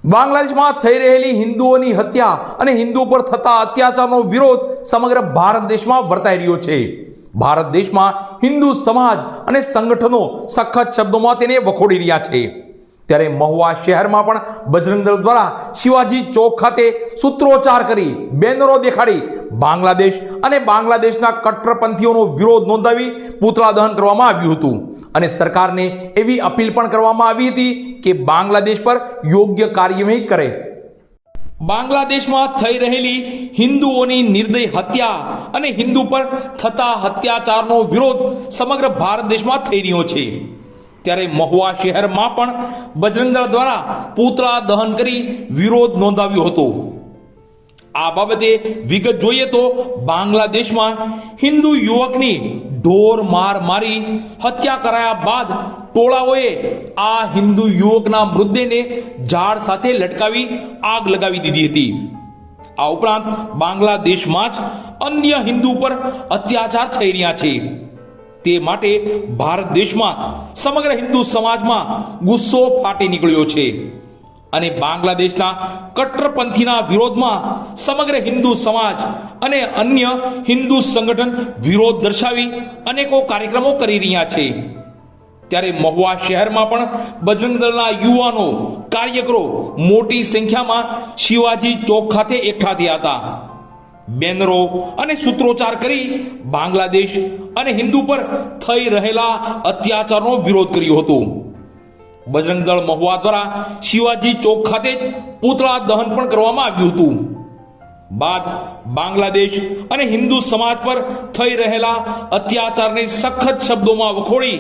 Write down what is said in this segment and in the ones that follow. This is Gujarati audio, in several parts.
બાંગ્લાદેશમાં થઈ રહેલી હિન્દુઓની હત્યા અને હિન્દુ પર થતા અત્યાચારનો વિરોધ સમગ્ર ભારત દેશમાં વર્તાઈ રહ્યો છે। ભારત દેશમાં હિન્દુ સમાજ અને સંગઠનો સખત શબ્દોમાં તેને વખોડી રહ્યા છે। ત્યારે મહુવા શહેરમાં પણ બજરંગ દળ દ્વારા શિવાજી ચોક ખાતે સૂત્રોચ્ચાર કરી બેનરો દેખાડી બાંગ્લાદેશ અને બાંગ્લાદેશના કટ્ટરપંથીઓનો વિરોધ નોંધાવી પૂતળા દહન કરવામાં આવ્યું હતું અને સરકારને એવી અપીલ પણ કરવામાં આવી હતી કે બાંગ્લાદેશ પર યોગ્ય કાર્યવાહી કરે। બાંગ્લાદેશમાં થઈ રહેલી હિન્દુઓની નિર્દય હત્યા અને હિન્દુ પર થતા અત્યાચારનો વિરોધ સમગ્ર ભારત દેશમાં થઈ રહ્યો છે। ત્યારે મહુવા શહેરમાં પણ બજરંગ દળ દ્વારા પૂતળા દહન કરી વિરોધ નોંધાવ્યો હતો। આ બાબતે વિગત જોઈએ તો બાંગ્લાદેશમાં હિન્દુ યુવકની ઢોર માર મારી હત્યા કરાયા બાદ ટોળાઓએ આ હિન્દુ યુવકના મૃતદેહને ઝાડ સાથે લટકાવી આગ લગાવી દીધી હતી। આ ઉપરાંત બાંગ્લાદેશમાં જ અન્ય હિન્દુ પર અત્યાચાર થઈ રહ્યા છે। તે માટે ભારત દેશમાં સમગ્ર હિન્દુ સમાજમાં ગુસ્સો ફાટી નીકળ્યો છે અને બાંગ્લાદેશના કટ્ટરપંથીના વિરોધમાં સમગ્ર હિન્દુ સમાજ અને અન્ય હિન્દુ સંગઠન વિરોધ દર્શાવી અનેકો કાર્યક્રમો કરી રહ્યા છે। ત્યારે મહુવા શહેરમાં પણ બજરંગ દળના યુવાનો કાર્યકરો મોટી સંખ્યામાં શિવાજી ચોક ખાતે એકઠા થયા હતા। બેનરો અને સૂત્રોચ્ચાર કરી બાંગ્લાદેશ અને હિન્દુ પર થઈ રહેલા અત્યાચારનો વિરોધ કર્યો હતો। બજરંગ દળ મહુવા દ્વારા શિવાજી ચોક ખાતે જ પૂતળા દહન પણ કરવામાં આવ્યું હતું। બાદ બાંગ્લાદેશ અને હિન્દુ સમાજ પર થઈ રહેલા અત્યાચારને સખત શબ્દોમાં વખોડી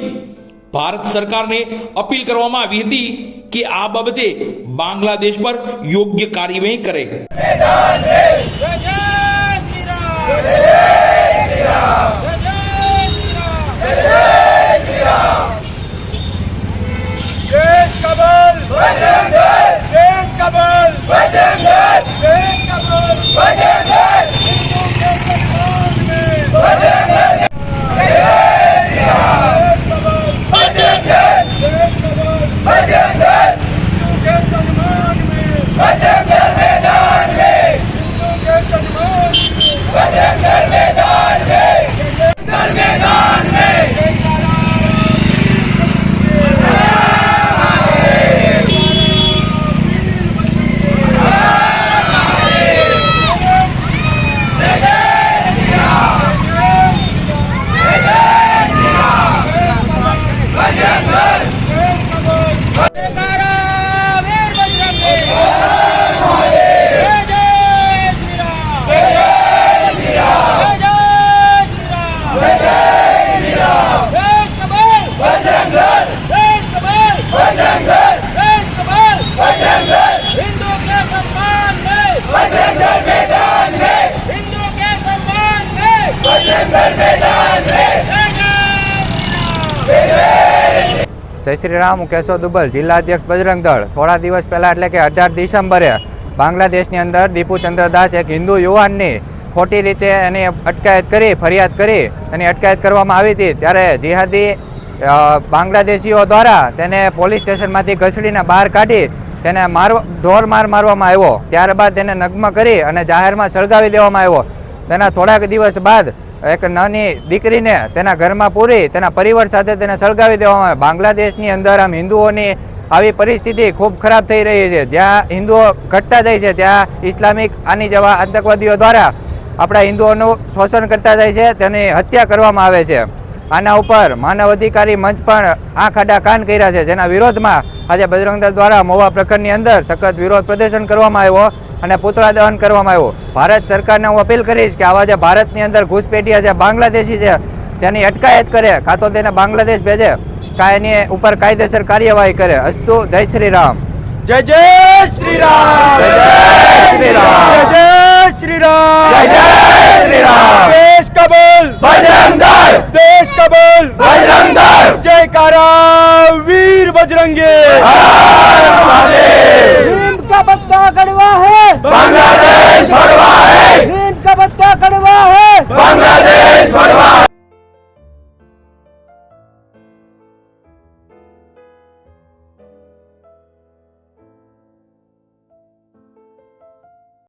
ભારત સરકારને અપીલ કરવામાં આવી હતી કે આ બાબતે બાંગ્લાદેશ પર યોગ્ય કાર્યવાહી કરે। देश का बल बजरंग दल, देश का बल बजरंग दल, देश का बल बजरंग दल, हिंदू के सम्मान में बजरंग दल, देश का बल बजरंग दल, देश का बल बजरंग दल, हिंदू के सम्मान में बजरंग दल मैदान में, हिंदू के सम्मान में बजरंग दल मैदान में, दल मैदान में। જય શ્રી રામ। હું કેશવ દુબલ, જિલ્લા અધ્યક્ષ બજરંગ દળ। થોડા દિવસ પહેલા એટલે કે 18 ડિસેમ્બરે બાંગ્લાદેશની અંદર દીપુચંદ્ર દાસ એક હિન્દુ યુવાનની ખોટી રીતે એની અટકાયત કરી, ફરિયાદ કરી એની અટકાયત કરવામાં આવી હતી। ત્યારે જિહાદી બાંગ્લાદેશીઓ દ્વારા તેને પોલીસ સ્ટેશનમાંથી ઘસડીને બહાર કાઢી તેને ઢોર માર મારવામાં આવ્યો। ત્યારબાદ તેને નગ્ન કરી અને જાહેરમાં સળગાવી દેવામાં આવ્યો। તેના થોડાક દિવસ બાદ એક નાની દીકરીને તેના ઘરમાં પૂરી તેના પરિવાર સાથે તેને સળગાવી દેવામાં આવે। બાંગ્લાદેશની અંદર આમ હિન્દુઓની આવી પરિસ્થિતિ ખૂબ ખરાબ થઈ રહી છે। જ્યાં હિન્દુઓ ઘટતા જાય છે ત્યાં ઇસ્લામિક આની જેવા આતંકવાદીઓ દ્વારા આપણા હિન્દુઓનું શોષણ કરતા જાય છે, તેની હત્યા કરવામાં આવે છે। આના ઉપર માનવ અધિકારી મંચ પણ આંખ આડા કાન કર્યા છે, જેના વિરોધમાં આજે બજરંગ દળ દ્વારા મહુવા પ્રખંડની અંદર સખત વિરોધ પ્રદર્શન કરવામાં આવ્યો અને પૂતળા દહન કરવામાં આવ્યું। ભારત સરકારને હું અપીલ કરીશ કે આવા જે ભારતની અંદર ઘૂસપેઠિયા છે, બાંગ્લાદેશી છે, તેની અટકાયત કરે, કાં તો તેને બાંગ્લાદેશ ભેજે, કાં એની ઉપર કાયદેસર કાર્યવાહી કરે। અસ્તુ, જય શ્રી રામ। जय जय श्री राम, जय जय श्री राम, जय जय श्री राम, जय जय श्री राम। देश का बल बजरंग दल, देश का बल बजरंग दल, जयकारा वीर बजरंगे। नीम का पत्ता कड़वा है, बांग्लादेश भड़वा है, नीम का पत्ता कड़वा है, बांग्लादेश भड़वा